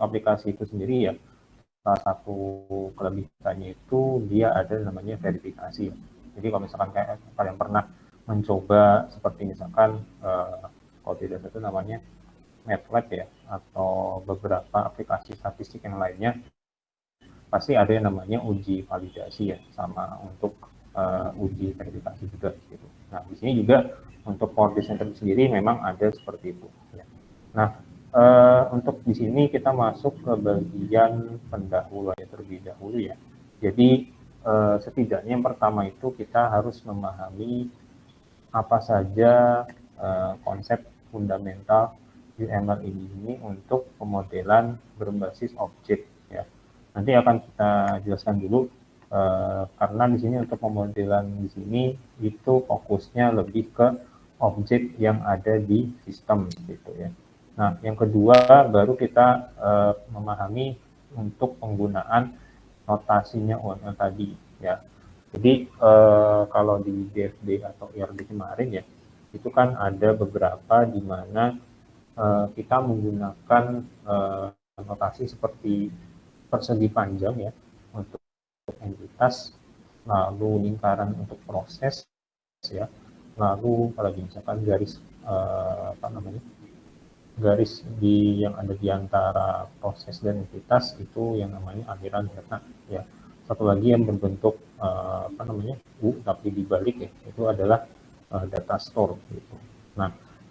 aplikasi itu sendiri ya, salah satu kelebihannya itu dia ada namanya verifikasi. Jadi kalau misalkan kayak kalian pernah mencoba seperti misalkan kalau tidak salah itu namanya MATLAB ya, atau beberapa aplikasi statistik yang lainnya, pasti ada yang namanya uji validasi ya, sama untuk uji verifikasi juga gitu. Nah di sini juga untuk Power BI Center sendiri memang ada seperti itu ya. Nah untuk di sini kita masuk ke bagian pendahuluan terlebih dahulu ya. Jadi setidaknya yang pertama itu kita harus memahami apa saja konsep fundamental UML ini untuk pemodelan berbasis objek ya. Nanti akan kita jelaskan dulu karena di sini untuk pemodelan di sini itu fokusnya lebih ke objek yang ada di sistem gitu ya. Nah, yang kedua baru kita memahami untuk penggunaan notasinya UML tadi ya. Jadi kalau di DFD atau IRD kemarin ya, itu kan ada beberapa di mana kita menggunakan notasi seperti persegi panjang ya untuk entitas, lalu lingkaran untuk proses ya, lalu apalagi misalkan garis apa namanya, garis yang ada di antara proses dan entitas itu yang namanya aliran data ya. Satu lagi yang berbentuk apa namanya tapi dibalik ya, itu adalah data store gitu. Nah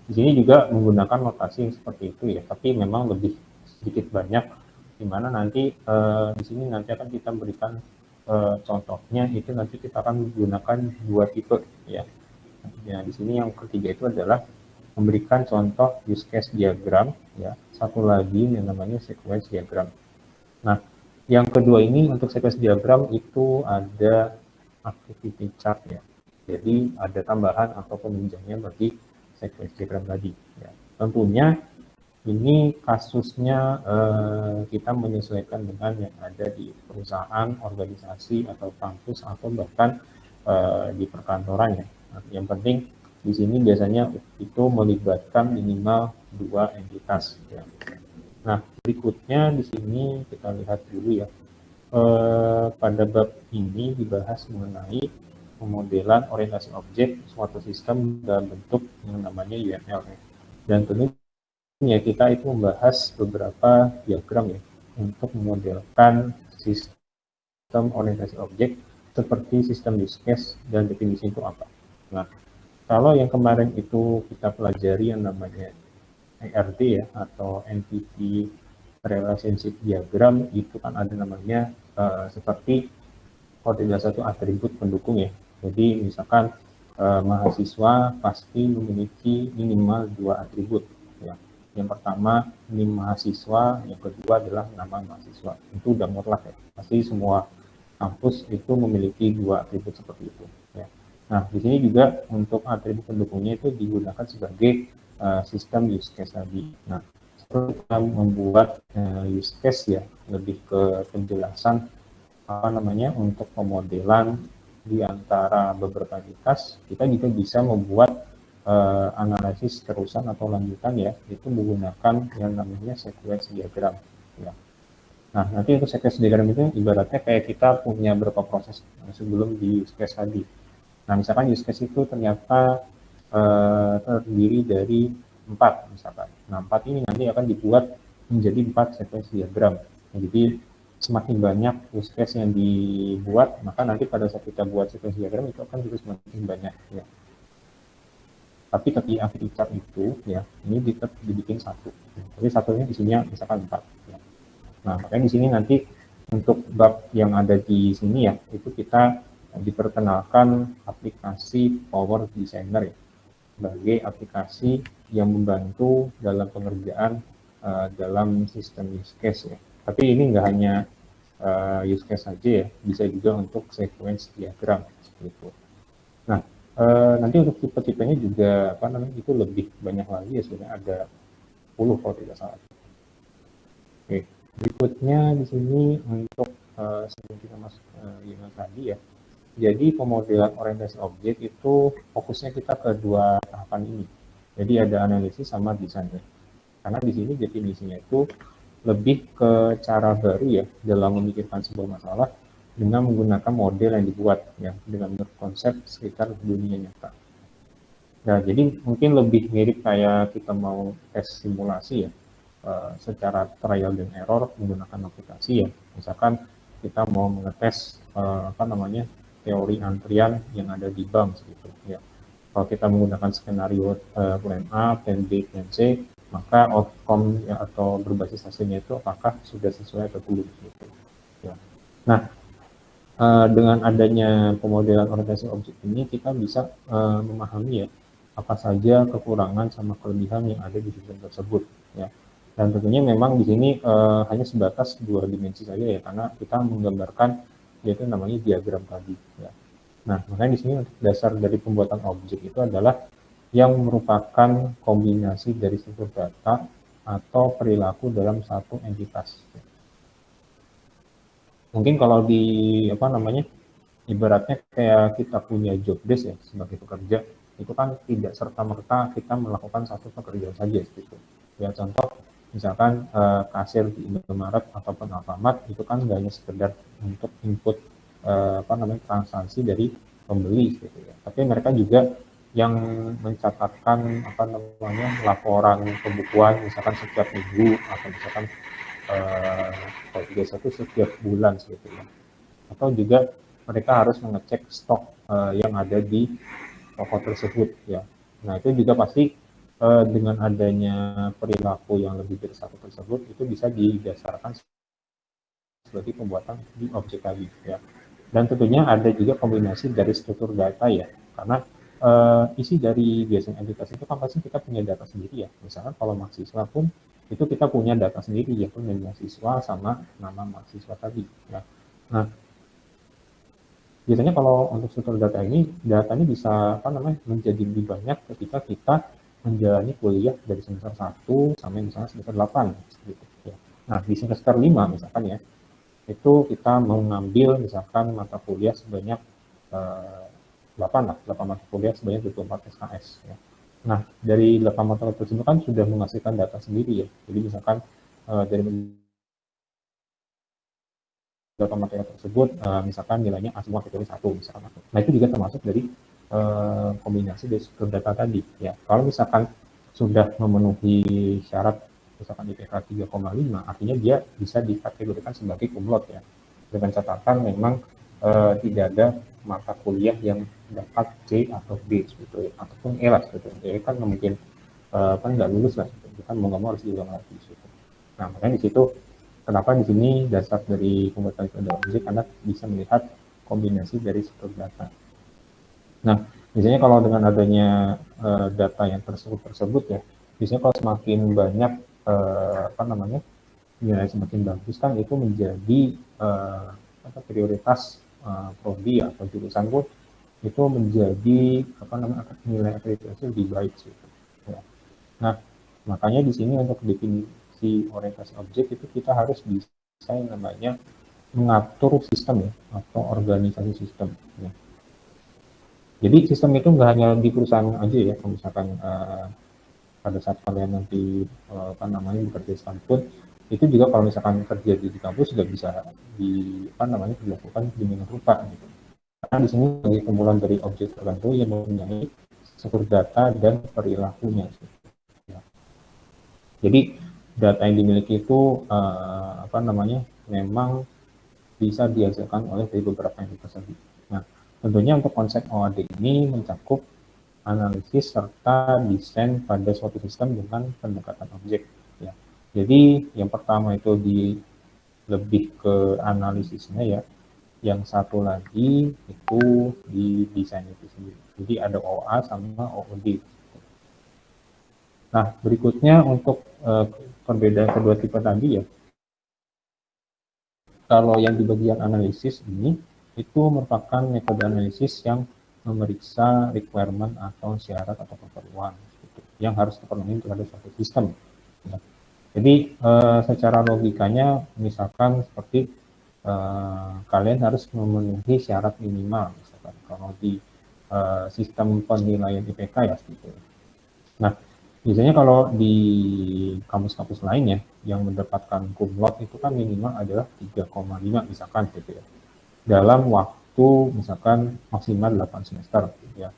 di sini juga menggunakan notasi yang seperti itu ya, tapi memang lebih sedikit banyak, di mana nanti di sini nanti akan kita berikan contohnya, itu nanti kita akan menggunakan dua tipe ya. Nah di sini yang ketiga itu adalah memberikan contoh use case diagram ya, satu lagi yang namanya sequence diagram. Nah yang kedua ini untuk sequence diagram itu ada activity chart ya, jadi ada tambahan atau penunjangnya bagi sequence diagram tadi ya. Tentunya ini kasusnya kita menyesuaikan dengan yang ada di perusahaan, organisasi atau kampus atau bahkan di perkantoran ya. Nah, yang penting di sini biasanya itu melibatkan minimal dua entitas ya. Nah berikutnya di sini kita lihat dulu ya. Pada bab ini dibahas mengenai pemodelan orientasi objek suatu sistem dalam bentuk yang namanya UML ya. Dan tentunya kita itu membahas beberapa diagram ya untuk memodelkan sistem orientasi objek seperti sistem use case dan definisi itu apa. Nah, kalau yang kemarin itu kita pelajari yang namanya ERD ya, atau Entity Relationship Diagram, itu kan ada namanya seperti kalau tidak satu atribut pendukung ya. Jadi misalkan mahasiswa pasti memiliki minimal dua atribut ya. Yang pertama NIM mahasiswa, yang kedua adalah nama mahasiswa. Itu udah mutlak ya. Pasti semua kampus itu memiliki dua atribut seperti itu ya. Nah, di sini juga untuk atribut pendukungnya itu digunakan sebagai sistem use case tadi. Nah, kita membuat use case ya, lebih ke penjelasan apa namanya untuk pemodelan di antara beberapa entitas. Kita juga bisa membuat analisis terusan atau lanjutan ya, itu menggunakan yang namanya sequence diagram ya. Nah, nanti untuk sequence diagram itu ibaratnya kayak kita punya beberapa proses sebelum di use case tadi. Nah, misalkan use case itu ternyata terdiri dari 4 misalkan. Nah, 4 ini nanti akan dibuat menjadi 4 sequence diagram. Nah, jadi semakin banyak use case yang dibuat, maka nanti pada saat kita buat sequence diagram itu akan juga semakin banyak ya. Tapi ketika activity chart itu ya, ini tetap dibikin satu. Jadi satunya isinya misalkan 4 ya. Nah, makanya di sini nanti untuk bab yang ada di sini ya, itu kita diperkenalkan aplikasi Power Designer ya, sebagai aplikasi yang membantu dalam pengerjaan dalam sistem use case ya. Tapi ini nggak hanya use case saja ya, bisa juga untuk sequence diagram seperti itu. Nah, nanti untuk tipe-tipenya juga apa namanya itu lebih banyak lagi ya, sebenarnya ada 10 kalau tidak salah. Oke, berikutnya di sini untuk sebelum kita masuk yang tadi ya. Jadi pemodelan orientasi objek itu fokusnya kita ke dua tahapan ini. Jadi ada analisis sama desain ya. Karena di sini definisinya itu lebih ke cara baru ya dalam memikirkan sebuah masalah dengan menggunakan model yang dibuat ya dengan berkonsep sekitar dunia nyata. Nah, jadi mungkin lebih mirip kayak kita mau tes simulasi ya, secara trial dan error menggunakan aplikasi ya. Misalkan kita mau mengetes apa namanya teori antrian yang ada di bank gitu ya. Kalau kita menggunakan skenario plan A, plan B, plan C, maka outcome ya, atau berbasis hasilnya itu apakah sudah sesuai atau belum gitu. Ya. Nah, dengan adanya pemodelan orientasi objek ini kita bisa memahami ya apa saja kekurangan sama kelebihan yang ada di sistem tersebut ya. Dan tentunya memang di sini hanya sebatas dua dimensi saja ya karena kita menggambarkan yaitu namanya diagram tadi ya. Nah, makanya di sini untuk dasar dari pembuatan objek itu adalah yang merupakan kombinasi dari struktur data atau perilaku dalam satu entitas. Mungkin kalau di apa namanya ibaratnya kayak kita punya job desk ya sebagai pekerja itu kan tidak serta merta kita melakukan satu pekerjaan saja gitu ya. Contoh misalkan kasir di Indomaret ataupun Alfamart itu kan nggak hanya sekedar untuk input apa namanya transaksi dari pembeli gitu ya, tapi mereka juga yang mencatatkan apa namanya laporan pembukuan misalkan setiap minggu atau misalkan kalau biasa itu setiap bulan gitu ya, atau juga mereka harus mengecek stok yang ada di toko tersebut ya. Nah itu juga pasti dengan adanya perilaku yang lebih dari satu tersebut itu bisa didasarkan sebagai pembuatan di objek tadi ya. Dan tentunya ada juga kombinasi dari struktur data ya, karena isi dari biasanya entitas itu kan pasti kita punya data sendiri ya. Misalkan kalau mahasiswa pun itu kita punya data sendiri yaitu nama mahasiswa sama nama mahasiswa tadi ya. Nah, biasanya kalau untuk struktur data ini, datanya bisa apa namanya menjadi lebih banyak ketika kita menjalani kuliah dari semester 1 sampai misalnya semester 8 gitu ya. Nah, di semester 5 misalkan ya, itu kita mengambil misalkan mata kuliah sebanyak 8 lah, 8 mata kuliah sebanyak 24 SKS ya. Nah, dari 8 mata kuliah tersebut kan sudah menghasilkan data sendiri ya. Jadi misalkan dari beberapa materi tersebut misalkan nilainya A semua kecuali satu misalkan. Nah itu juga termasuk dari kombinasi dari struktur data tadi ya. Kalau misalkan sudah memenuhi syarat misalkan IPK 3,5 artinya dia bisa dikategorikan sebagai kumlot ya. Dengan catatan memang tidak ada mata kuliah yang dapat C atau B gitu ya, ataupun E lah gitu. Jadi kan mungkin kan nggak lulus lah gitu. Kan mau nggak mau harus diulang lagi gitu. Nah makanya di situ kenapa di sini dasar dari pembuatan metode objek karena bisa melihat kombinasi dari struktur data. Nah, biasanya kalau dengan adanya data yang tersebut ya, biasanya kalau semakin banyak apa namanya nilai semakin bagus kan itu menjadi prioritas prodi atau jurusan pun itu menjadi apa namanya nilai akreditasi lebih baik gitu. Ya. Nah, makanya di sini untuk definisi orientasi objek itu kita harus bisa yang namanya mengatur sistem ya atau organisasi sistem. Ya. Jadi sistem itu nggak hanya di perusahaan aja ya, kalau misalkan pada saat kalian nanti apa namanya bekerja di kampus, itu juga kalau misalkan kerja di kampus juga bisa di apa namanya dilakukan demikian rupa gitu. Karena di sini sebagai kumpulan dari objek tertentu yang mempunyai struktur data dan perilakunya. Ya. Jadi data yang dimiliki itu apa namanya memang bisa dihasilkan oleh dari beberapa entitas tadi. Nah, tentunya untuk konsep OAD ini mencakup analisis serta desain pada suatu sistem dengan pendekatan objek. Ya. Jadi yang pertama itu lebih ke analisisnya ya. Yang satu lagi itu di desain itu sendiri. Jadi ada OA sama OOD. Nah, berikutnya untuk perbedaan kedua tipe tadi ya. Kalau yang di bagian analisis ini itu merupakan metode analisis yang memeriksa requirement atau syarat atau keperluan gitu, yang harus terpenuhi terhadap suatu sistem. Ya. Jadi secara logikanya misalkan seperti kalian harus memenuhi syarat minimal misalkan kalau di sistem penilaian IPK ya gitu. Nah, Biasanya kalau di kampus-kampus lain ya, yang mendapatkan cum laude itu kan minimal adalah 3,5 misalkan gitu ya. Dalam waktu misalkan maksimal 8 semester gitu ya.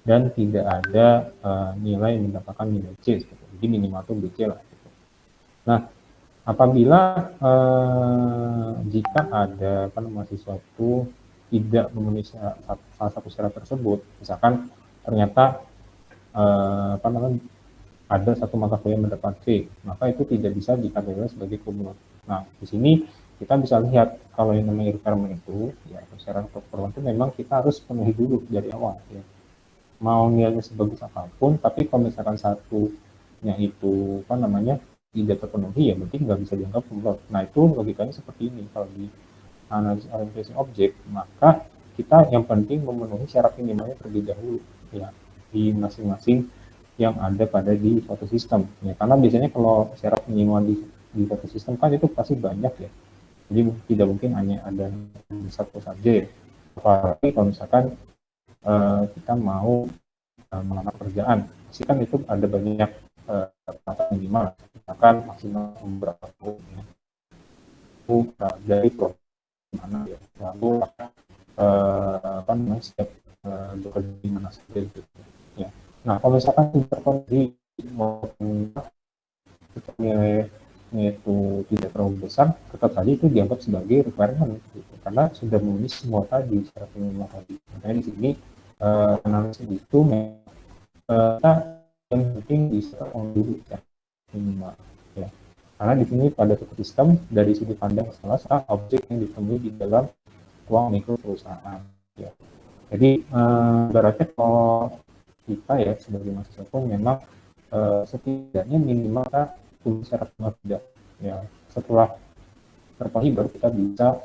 Dan tidak ada nilai mendapatkan nilai C gitu. Jadi minimal tuh BC lah gitu. Nah, apabila jika ada mahasiswa itu tidak memenuhi salah satu syarat tersebut, misalkan ternyata ada satu mata kuliah mendapat C, maka itu tidak bisa dikategorikan sebagai cum laude. Nah, di sini kita bisa lihat kalau yang namanya requirement itu, ya syarat keperluan itu memang kita harus penuhi dulu dari awal. Ya. Mau nilainya sebagus apapun, tapi kalau misalkan satunya itu tidak terpenuhi, ya berarti nggak bisa dianggap cum laude. Nah, itu logikanya seperti ini. Kalau di analisis orientasi objek, maka kita yang penting memenuhi syarat minimalnya terlebih dahulu, ya di masing-masing yang ada pada di suatu sistem. Ya, karena biasanya kalau syarat minimal di suatu sistem kan itu pasti banyak ya. Jadi tidak mungkin hanya ada satu saja ya. Apalagi kalau misalkan kita mau melamar pekerjaan, pasti kan itu ada banyak minimal, misalkan maksimal beberapa tahun ya. Itu dari mana ya. Lalu setiap bekerja di mana saja gitu. Ya. Nah, kalau misalkan terpenuhi nilainya itu tidak terlalu besar, tetap saja itu dianggap sebagai requirement gitu. Karena sudah memenuhi semua tadi secara minimal tadi. Makanya di sini analisis itu kita yang penting bisa dulu ya minimal ya. Karena di sini pada suatu sistem dari sudut pandang salah objek yang ditemui di dalam ruang mikro perusahaan ya. Jadi berarti kalau kita ya sebagai mahasiswa pun memang setidaknya minimal kita punya syarat tidak ya, setelah terpenuhi baru kita bisa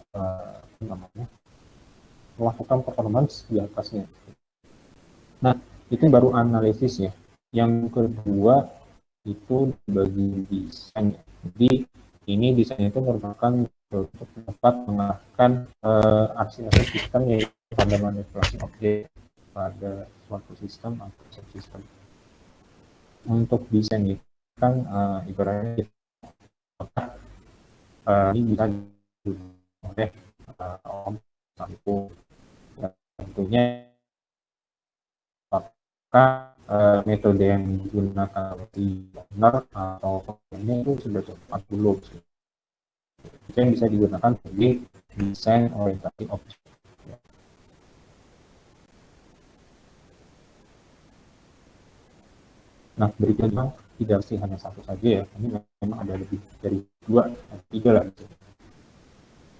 melakukan performance di atasnya. Nah, itu baru analisis ya. Yang kedua itu bagi desain. Jadi ini desain itu merupakan untuk dapat mengarahkan aksi-aksi sistem yaitu pada manipulasi objek pada suatu sistem atau subsistem. Untuk desain itu kan ibaratnya ini bisa oleh Om Satu. Ya, tentunya apakah metode yang digunakan di benar atau ini itu sudah tepat belum. Itu yang bisa digunakan sebagai desain orientasi objek. Nah, berikutnya tidak sih hanya satu saja ya, ini memang ada lebih dari 2 atau 3 lah.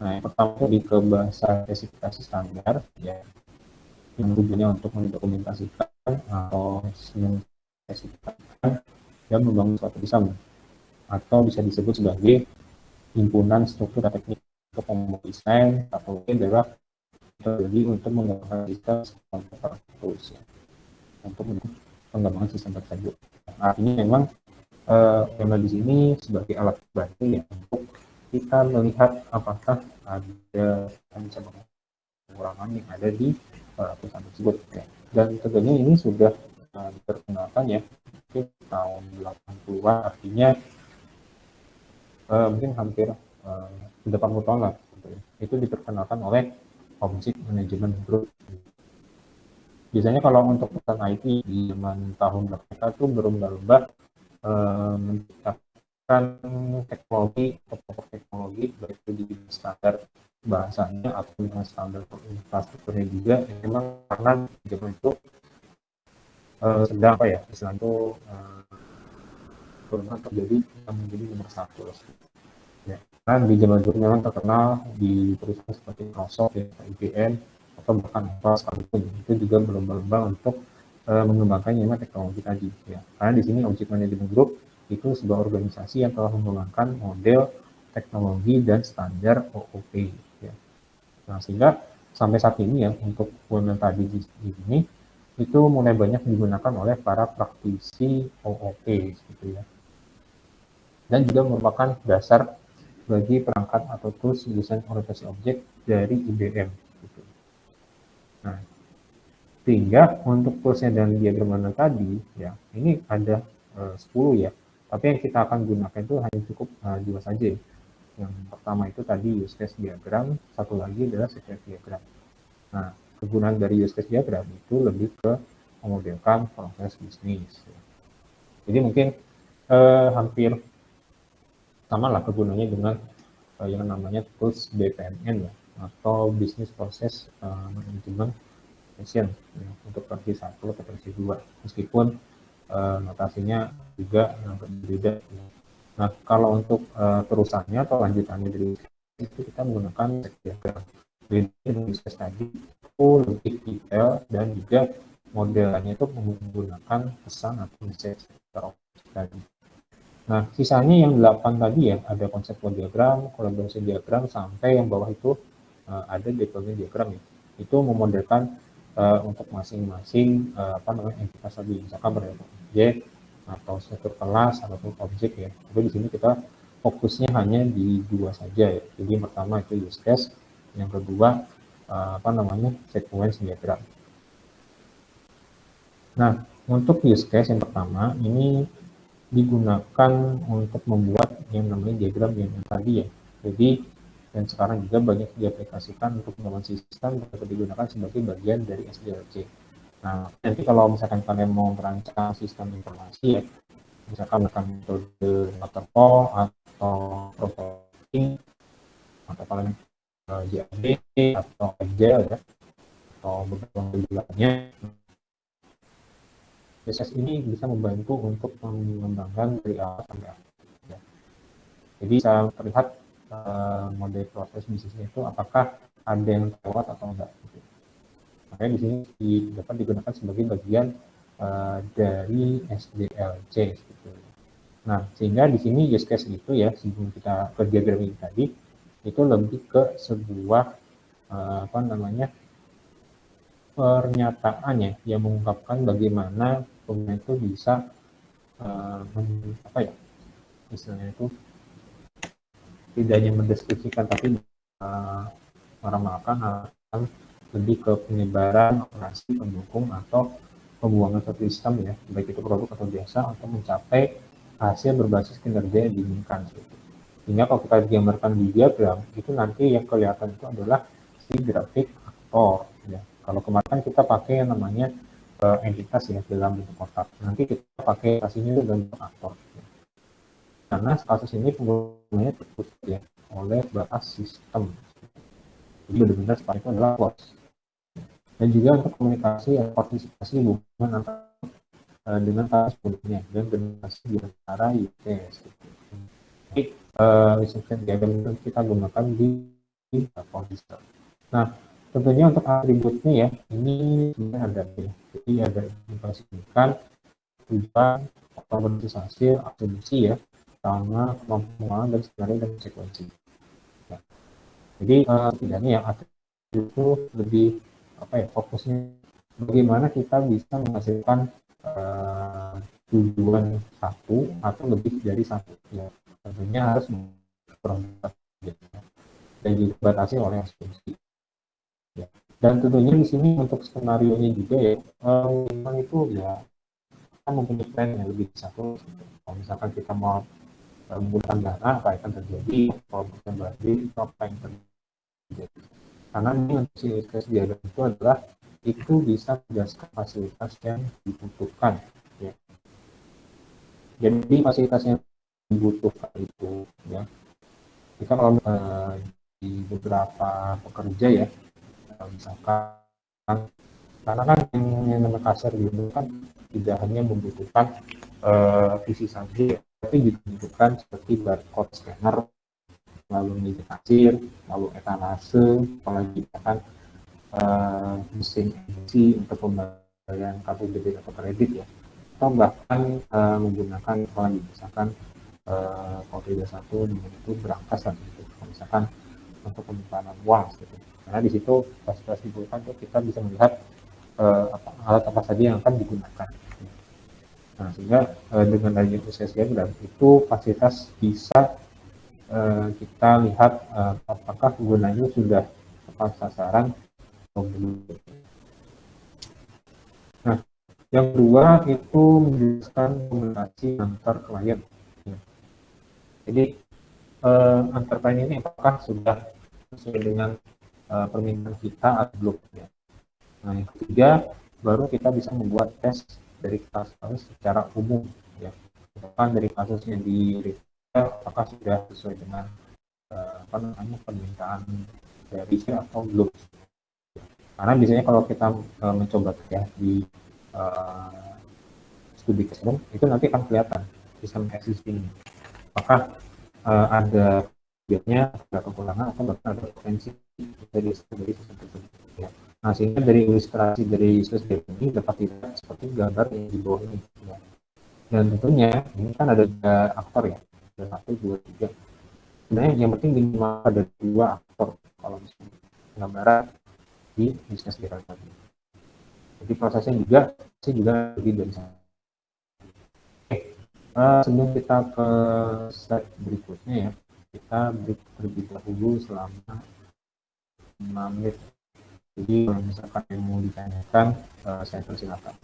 Nah, yang pertama itu di ke bahasa spesifikasi standar ya, yang tujuannya untuk mendokumentasikan atau mengspesifikasikan dan membangun suatu sistem atau bisa disebut sebagai himpunan struktur dan teknik untuk membuat desain atau adalah metodologi untuk mengembangkan sistem terus ya, untuk pengembangan sistem tersebut. Artinya memang memang di sini sebagai alat bantu ya untuk kita melihat apakah ada ancaman pengurangan yang ada di perusahaan tersebut. Ya. Dan tentunya ini sudah diperkenalkan ya mungkin tahun 80-an, artinya mungkin hampir 80 tahun lah. Gitu. Itu diperkenalkan oleh Object Management Group. Biasanya kalau untuk perusahaan IT di zaman tahun mereka itu berlomba-lomba menciptakan teknologi atau teknologi baik itu di standar bahasanya atau dengan standar infrastrukturnya juga, memang karena zaman itu sedang apa ya istilah itu perubahan terjadi yang menjadi nomor satu ya. Kan di zaman dulu memang terkenal di perusahaan seperti Microsoft, ya, IBM atau bahkan Apple sekalipun itu juga berlomba-lomba untuk mengembangkan memang teknologi tadi ya. Karena di sini Object Management Group itu sebuah organisasi yang telah mengembangkan model teknologi dan standar OOP ya. Nah, sehingga sampai saat ini ya untuk UML tadi di sini itu mulai banyak digunakan oleh para praktisi OOP gitu ya. Dan juga merupakan dasar bagi perangkat atau tools desain orientasi objek dari IBM. Gitu. Nah, sehingga untuk toolsnya dan diagram tadi, ya ini ada 10 ya. Tapi yang kita akan gunakan itu hanya cukup 2 saja. Yang pertama itu tadi use case diagram, satu lagi adalah sequence diagram. Nah, kegunaan dari use case diagram itu lebih ke memodelkan proses bisnis. Jadi mungkin hampir sama lah kegunaannya dengan yang namanya tools BPMN ya, atau Business Process Management Session ya, untuk versi 1 atau versi 2, meskipun notasinya juga berbeda. Nah, kalau untuk terusannya atau lanjutannya dari itu kita menggunakan diagram. Jadi bisnis tadi itu lebih detail dan juga modelnya itu menggunakan pesan atau message tadi. Nah, sisanya yang 8 tadi ya, ada konsep diagram, kolaborasi diagram, sampai yang bawah itu ada deployment diagram ya. Itu memodelkan untuk masing-masing entitas tadi, misalkan berada objek atau struktur kelas ataupun objek ya. Jadi di sini kita fokusnya hanya di 2 saja ya. Jadi yang pertama itu use case, yang kedua sequence diagram. Nah, untuk use case yang pertama ini digunakan untuk membuat yang namanya diagram yang tadi ya. Jadi dan sekarang juga banyak diaplikasikan untuk membangun sistem dapat digunakan sebagai bagian dari SDLC. Nah, nanti kalau misalkan kalian mau merancang sistem informasi ya, misalkan metode waterfall atau prototyping atau kalian JAD atau Agile ya, atau beberapa lainnya, proses ini bisa membantu untuk mengembangkan dari awal sampai akhir. Ya. Jadi bisa terlihat model proses bisnisnya itu apakah ada yang lewat atau enggak. Gitu. Makanya di sini dapat digunakan sebagai bagian dari SDLC. Gitu. Nah, sehingga di sini use case itu ya, sebelum kita ke diagram ini tadi, itu lebih ke sebuah pernyataan ya, yang mengungkapkan bagaimana pengguna itu bisa istilahnya itu tidak hanya mendeskripsikan tapi meramalkan akan lebih ke penyebaran operasi pendukung atau pembuangan suatu sistem ya, baik itu produk atau jasa, untuk mencapai hasil berbasis kinerja yang diinginkan. Sehingga kalau kita gambarkan di diagram itu nanti yang kelihatan itu adalah si grafik aktor ya. Kalau kemarin kita pakai yang namanya entitas ya dalam bentuk kotak, nanti kita pakai kasihnya dalam bentuk aktor ya. Karena kasus ini penggunanya tertutup ya oleh batas sistem. Jadi benar-benar seperti itu adalah close. Dan juga untuk komunikasi dan partisipasi hubungan antara dengan kelas penduduknya dan generasi di antara UTS. Jadi research diagram itu kita gunakan di Polyster. Nah, tentunya untuk atributnya ya, ini sebenarnya ada ya. Jadi ada indikasikan tujuan, automatisasi, atribusi ya, sama kemampuan dan skenario dan sekuensi. Ya. Jadi setidaknya yang atribut itu lebih fokusnya bagaimana kita bisa menghasilkan tujuan satu atau lebih dari satu ya. Tentunya harus berangkat dan dibatasi oleh asumsi. Ya. Dan tentunya di sini untuk skenario nya juga ya, memang itu ya kita mempunyai plan yang lebih satu. Kalau misalkan kita mau menggunakan dana, apa yang akan terjadi? Kalau bukan berarti apa yang terjadi? Karena ini untuk si case diagram itu adalah itu bisa menjelaskan fasilitas yang dibutuhkan. Ya. Jadi fasilitas yang dibutuhkan itu ya, kita kalau di beberapa pekerja ya, misalkan karena kan yang namanya kasir gitu kan tidak hanya membutuhkan visi saja, tapi juga membutuhkan seperti barcode scanner, lalu meja kasir, lalu etalase, apalagi kan mesin emisi untuk pembayaran kartu debit atau kredit ya, atau bahkan menggunakan apalagi misalkan kalau tidak satu dengan itu berangkas kan gitu, misalkan untuk penyimpanan uang gitu. Karena di situ pas dibutuhkan tuh kita bisa melihat alat apa saja yang akan digunakan. Nah, sehingga dengan adanya proses diagram itu fasilitas bisa kita lihat apakah gunanya sudah tepat sasaran atau belum. Nah, Yang kedua itu menjelaskan komunikasi antar klien. Ya. Jadi antar klien ini apakah sudah sesuai dengan permintaan kita atau belum. Ya. Nah, yang ketiga, baru kita bisa membuat tes dari kasus secara umum. Ya. Misalkan dari kasusnya di retail, apakah sudah sesuai dengan apa namanya permintaan dari saya atau belum. Karena biasanya kalau kita mencoba ya di uh, studi kesehatan itu nanti akan kelihatan sistem existing. Apakah ada biasanya ada kekurangan atau bahkan ada potensi dari sistem tersebut. Ya. Nah, sehingga dari ilustrasi dari sistem ini dapat dilihat seperti gambar yang di bawah ini. Ya. Dan tentunya ini kan ada tiga aktor ya, ada satu, dua, tiga. Sebenarnya yang penting minimal ada dua aktor kalau misalnya gambaran di bisnis development. Jadi prosesnya juga lebih dari sana. Sebelum kita ke slide berikutnya ya, kita break terlebih dahulu selama 5 menit. Jadi kalau misalkan yang mau ditanyakan, saya persilakan.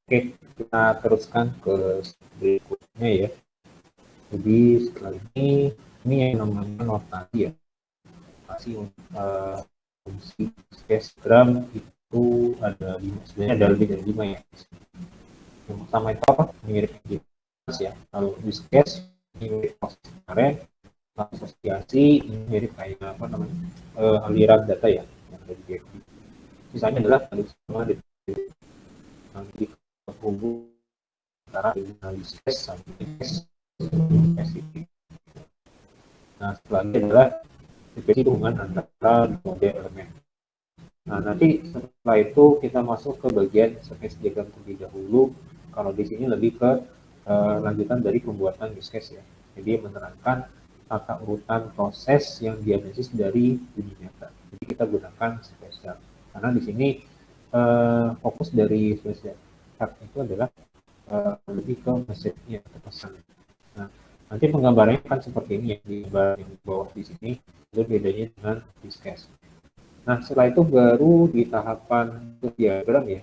Oke, kita teruskan ke berikutnya ya. Jadi setelah ini yang namanya notasi ya. Notasi fungsi gram itu ada 5, sebenarnya ada lebih dari 5 ya. Yang pertama itu apa? Mirip ya. Lalu use case, mirip proses kemarin, asosiasi, ini mirip kayak apa namanya, aliran data ya, yang ada di DFD. Misalnya adalah sama di hubung antara use case sama case spesifik. Nah, selanjutnya adalah definisi hubungan antara model elemen. Nah, nanti setelah itu kita masuk ke bagian sequence diagram terlebih dahulu. Kalau di sini lebih ke lanjutan dari pembuatan use case ya. Jadi menerangkan tata urutan proses yang dianalisis dari dunia nyata. Jadi kita gunakan sequence chart. Karena di sini fokus dari sequence chart itu adalah lebih ke message-nya, ke pesan. Nah, nanti penggambarannya kan seperti ini ya, di gambar yang di bawah di sini, itu bedanya dengan use case. Nah, setelah itu baru di tahapan diagram ya.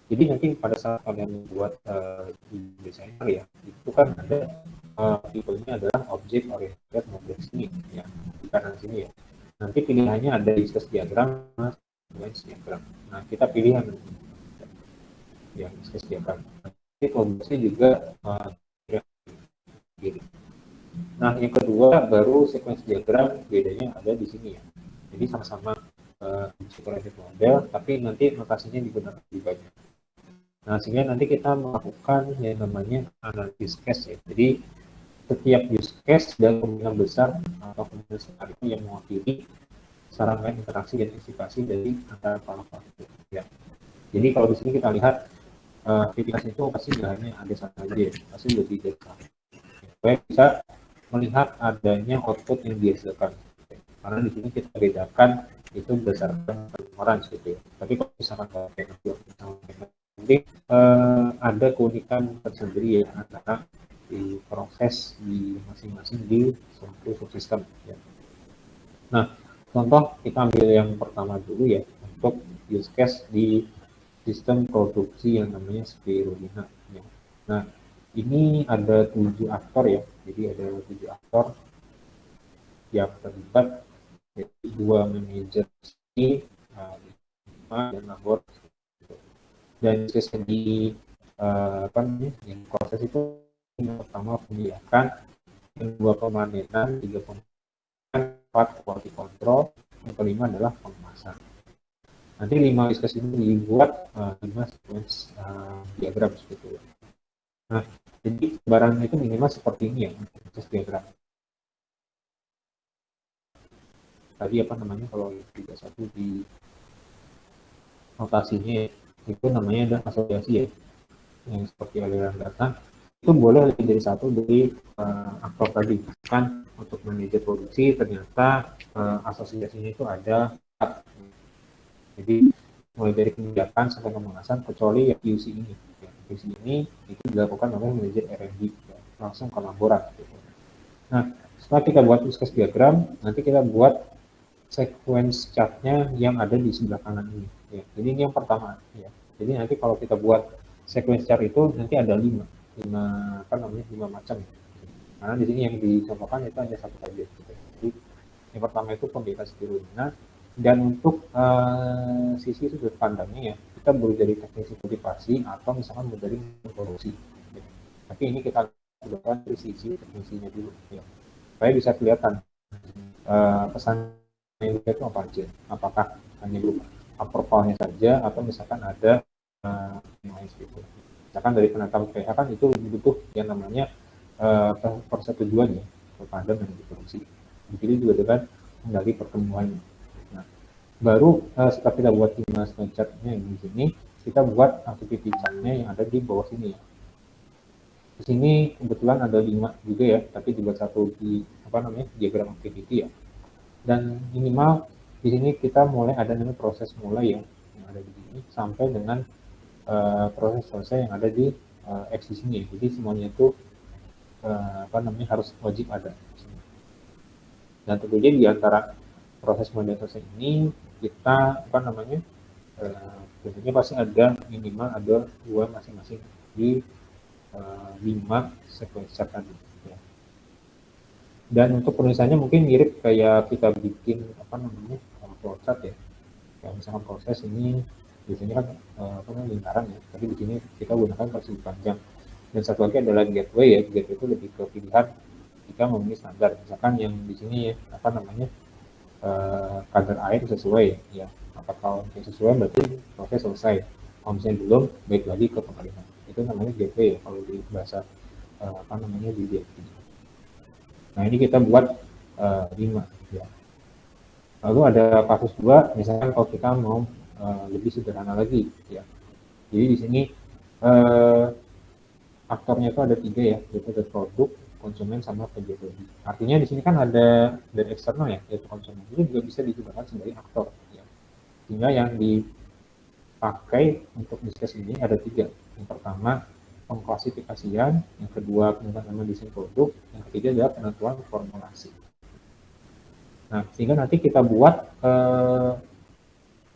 Jadi nanti pada saat kalian membuat di desainer ya, itu kan ada tipenya adalah object oriented model sini ya, di kanan sini ya. Nanti pilihannya ada use diagram, sequence diagram. Nah, kita pilih yang use case diagram. Nanti progresnya juga gini. Nah, yang kedua baru sequence diagram, bedanya ada di sini ya. Jadi sama-sama object model, tapi nanti notasinya digunakan lebih banyak. Nah, sehingga nanti kita melakukan yang namanya analisis case ya. Jadi setiap use case dan kemungkinan besar atau kemungkinan besar itu yang mewakili sarankan interaksi dan antisipasi dari antara para pelaku ya. Jadi kalau di sini kita lihat aktivitas itu pasti nggak hanya ada satu aja ya, pasti lebih dari satu. Supaya bisa melihat adanya output yang dihasilkan. Karena di sini kita bedakan itu berdasarkan pengeluaran gitu ya. Tapi kalau misalkan pakai nanti ada keunikan tersendiri ya antara di proses di masing-masing di suatu subsistem ya. Nah, contoh kita ambil yang pertama dulu ya untuk use case di sistem produksi yang namanya spirulina ya. Nah, ini ada 7 aktor ya. Jadi ada 7 aktor yang terlibat, yaitu 2 manajer dan labor. Dan di apa namanya, yang proses itu yang pertama penyediakan, yang kedua pemanenan, tiga pemanenan, 4 quality control, yang kelima adalah pengemasan. Nanti 5 use case ini dibuat 5 sequence diagram seperti itu. Nah, jadi barang itu minimal seperti ini ya untuk proses diagram. Tadi apa namanya kalau 31 di notasinya itu namanya ada asosiasi ya, yang seperti aliran data itu boleh lebih dari satu dari aktor tadi kan. Untuk manajer produksi ternyata asosiasinya itu ada, jadi mulai dari kebijakan sampai pemanasan kecuali ya QC ini ya, QC ini itu dilakukan oleh manajer R&D ya, langsung ke laborat gitu. Nah, setelah kita buat use case diagram, nanti kita buat sequence chartnya yang ada di sebelah kanan ini ya. Jadi ini yang pertama ya. Jadi nanti kalau kita buat sequence chart itu nanti ada 5 apa namanya 5 macam. Karena di sini yang dicontohkan itu hanya satu saja gitu. Jadi yang pertama itu pemberitaan spirulina, dan untuk sisi sudut pandangnya ya kita boleh dari teknisi kultivasi atau misalkan dari produksi ya. Tapi ini kita lakukan dari sisi teknisinya dulu ya, supaya bisa kelihatan pesan yang itu apa aja, apakah hanya berupa approvalnya saja atau misalkan ada yang lain seperti itu. Misalkan dari penetapan PH kan itu butuh yang namanya persetujuannya kepada manajer produksi. Begitu juga dengan kendali pertemuannya. Nah, baru setelah kita buat timnas chartnya di sini, kita buat activity chartnya yang ada di bawah sini ya. Di sini kebetulan ada 5 juga ya, tapi dibuat satu di apa namanya diagram activity ya. Dan minimal di sini kita mulai ada namanya proses mulai ya, yang ada di sini sampai dengan proses selesai yang ada di X di sini. Jadi semuanya itu apa namanya harus wajib ada. Dan tentunya di antara proses mulai selesai ini kita apa namanya Tentunya pasti ada minimal ada 2 masing-masing di 5 sequencer tadi. Ya. Dan untuk penulisannya mungkin mirip kayak kita bikin apa namanya flowchart ya. Kayak misalkan proses ini biasanya kan apa namanya lingkaran ya, tapi di sini kita gunakan persegi panjang. Dan satu lagi adalah gateway ya, gateway itu lebih ke pilihan jika memenuhi standar. Misalkan yang di sini ya, apa namanya kadar air sesuai ya. Apakah yang sesuai berarti proses selesai. Kalau misalnya belum, baik lagi ke pengiriman. Itu namanya gateway ya kalau di bahasa apa namanya di DFT. Nah ini kita buat 5 ya. Lalu ada kasus 2, misalkan kalau kita mau lebih sederhana lagi ya. Jadi di sini aktornya itu ada 3 ya, yaitu ada produk, konsumen, sama penjual. Artinya di sini kan ada dari eksternal ya, yaitu konsumen. Itu juga bisa digunakan sebagai aktor. Ya. Sehingga yang dipakai untuk bisnis ini ada 3. Yang pertama pengklasifikasian, yang kedua penentuan desain produk, yang ketiga adalah penentuan formulasi. Nah, sehingga nanti kita buat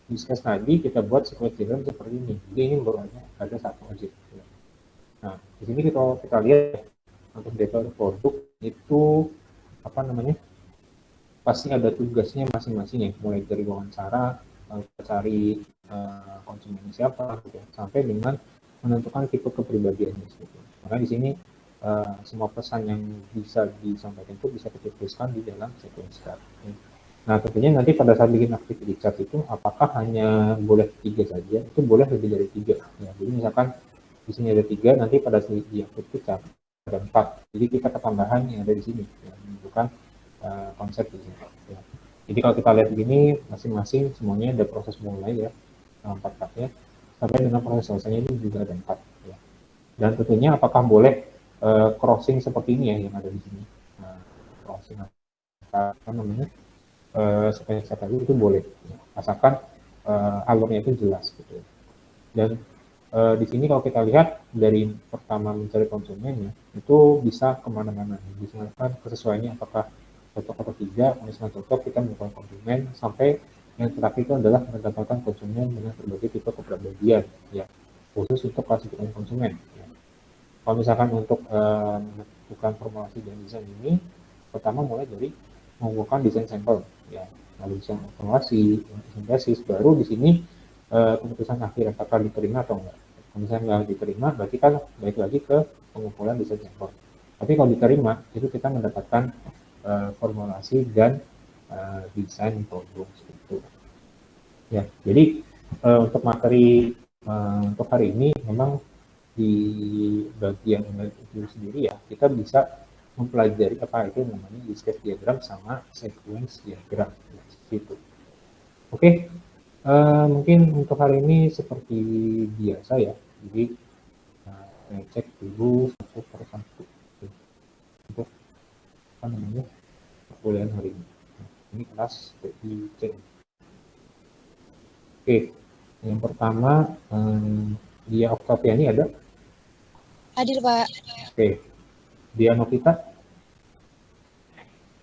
bisnis tadi kita buat sequence diagram seperti ini. Jadi ini baru ada satu objek. Nah, di sini kita lihat untuk data produk itu apa namanya pasti ada tugasnya masing-masing ya, mulai dari wawancara, cari konsumen siapa, gitu, sampai dengan menentukan tipe kepribadiannya. Gitu. Maka di sini semua pesan yang bisa disampaikan itu bisa kita tuliskan di dalam sequence chart. Nah, tentunya nanti pada saat bikin activity chart itu apakah hanya boleh 3 saja? Itu boleh lebih dari 3. Ya, jadi misalkan di sini ada 3, nanti pada saat di activity chart ada 4. Jadi kita ketambahan yang ada di sini, ya, menunjukkan konsep di sini. Ya. Jadi kalau kita lihat begini, masing-masing semuanya ada proses mulai ya, 4 partnya, sampai dengan proses selesainya ini juga ada 4. Ya. Dan tentunya apakah boleh crossing seperti ini ya yang ada di sini. Nah, crossing apa namanya? Supaya tadi itu boleh, ya. Asalkan alurnya itu jelas gitu. Dan di sini kalau kita lihat dari pertama mencari konsumennya itu bisa kemana-mana, misalkan kesesuaiannya apakah cocok atau tidak. Misalnya cocok, kita melakukan konsumen, sampai yang terakhir itu adalah mendapatkan konsumen dengan berbagai tipe kepribadian ya, khusus untuk klasifikasi konsumen ya. Kalau misalkan untuk menentukan formulasi dan desain ini, pertama mulai dari mengumpulkan desain sampel ya, lalu desain formulasi, desain basis, baru di sini keputusan akhir apakah diterima atau enggak. Kalau misalnya nggak diterima, berarti kan balik lagi ke pengumpulan desain sampel. Tapi kalau diterima, itu kita mendapatkan formulasi dan desain produk itu. Ya, jadi untuk materi untuk hari ini memang di bagian itu sendiri ya, kita bisa mempelajari apa itu namanya discrete diagram sama sequence diagram gitu. Oke, mungkin untuk hari ini seperti biasa ya, jadi saya cek dulu satu per satu untuk apa namanya perkuliahan hari ini. Ini kelas TIC. Oke, yang pertama Dia Oktaviani ada? Hadir, Pak. Oke, Dia Novita?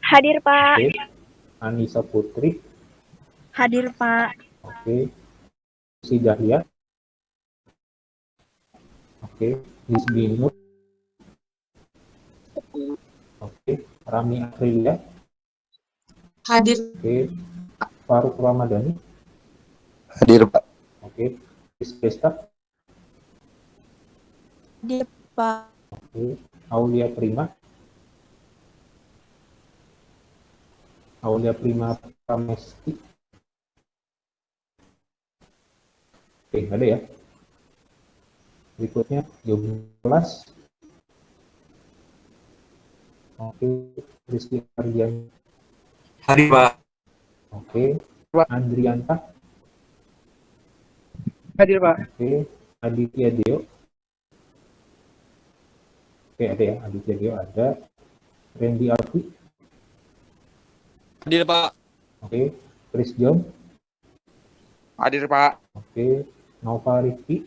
Hadir, Pak. Oke, Anissa Putri? Hadir, Pak. Oke, Si Dahlia? Oke, Lisbi Nur? Oke, Rami Aprilia? Hadir. Oke, Faruk Ramadhani? Hadir, Pak. Oke, Chris Pesta? Hadir, Pak. Oke, Aulia Prima? Aulia Prima Pramesti? Oke, ada ya. Berikutnya, Yogelas. Oke, Rizky Ardian. Hadir, Pak. Oke, Andrianta. Hadir, Pak. Oke, Aditya Deo. Oke, ada ya, Aditya Deo ada. Randy Arfi. Hadir, Pak. Oke, Chris John. Hadir, Pak. Oke, Nova Rifki.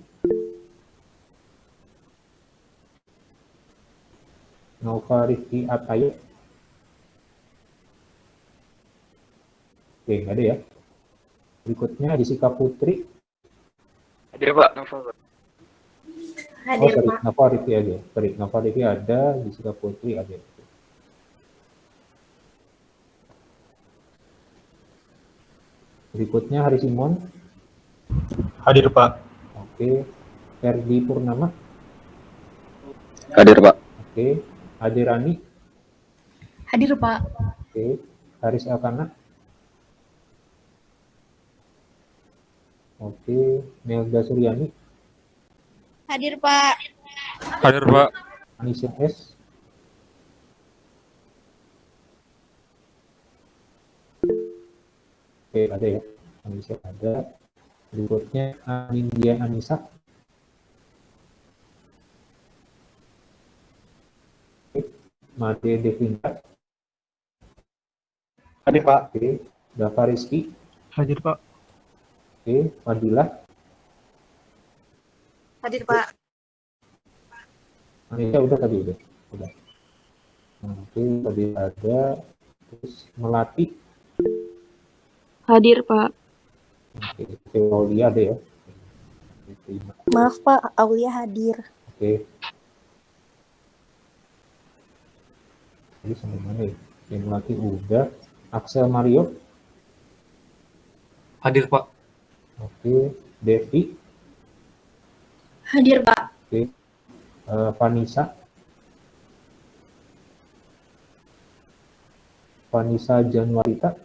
Nova Rifki Atayo. Oke, ada ya. Berikutnya Jessica Putri. Hadir Pak. Oh, sorry, Nova Rifki aja. Sorry, Nova Rifki ada, Jessica Putri ada. Berikutnya Hari Simon. Hadir Pak. Oke. Ferdi Purnama. Hadir Pak. Oke. Ade Rani. Hadir Pak. Oke. Haris Elkana. Oke. Melda Suryani. Hadir Pak. Hadir Pak. Anissa S. Oke, ada ya. Anissa ada. Berikutnya Anindya Anissa. Made Devinda. Hadir Pak. Oke. Dava Rizky. Hadir Pak. Oke. Fadilah. Hadir Pak. Anissa udah tadi udah. Oke, tadi ada. Terus Melati. Hadir Pak. Oke, Aulia ada ya. Diterima. Maaf Pak, Aulia hadir. Oke. Jadi sampai mana ya? Yang Melati udah. Axel Mario. Hadir Pak. Oke. Devi. Hadir Pak. Oke. Vanessa. Vanessa Januarita.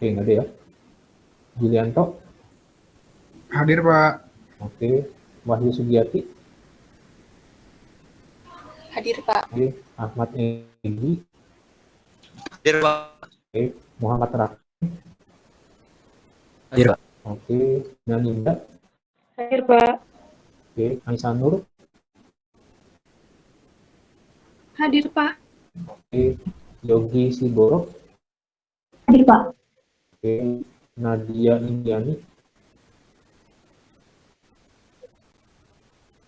Oke, nggak ada ya. Julianto. Hadir Pak. Oke. Wahyu Sugiati. Hadir Pak. Oke. Ahmad Egi. Hadir Pak. Oke. Muhammad Rak. Hadir Pak. Oke. Naninda. Hadir Pak. Oke. Aisyah Nur. Hadir Pak. Oke. Yogi Siboro. Hadir Pak. Oke. Nadia Indiani.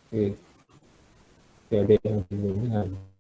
Oke. Oke, ada yang belum ini.